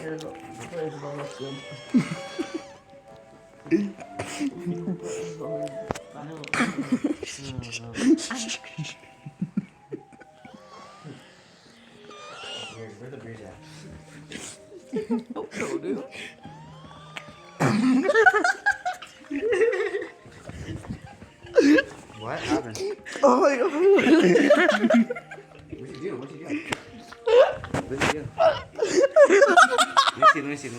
Where's the lesson? Where the breeze at? Oh, no, dude. What happened? Oh my god. What'd you do? What'd you do? What'd you do? Let me see.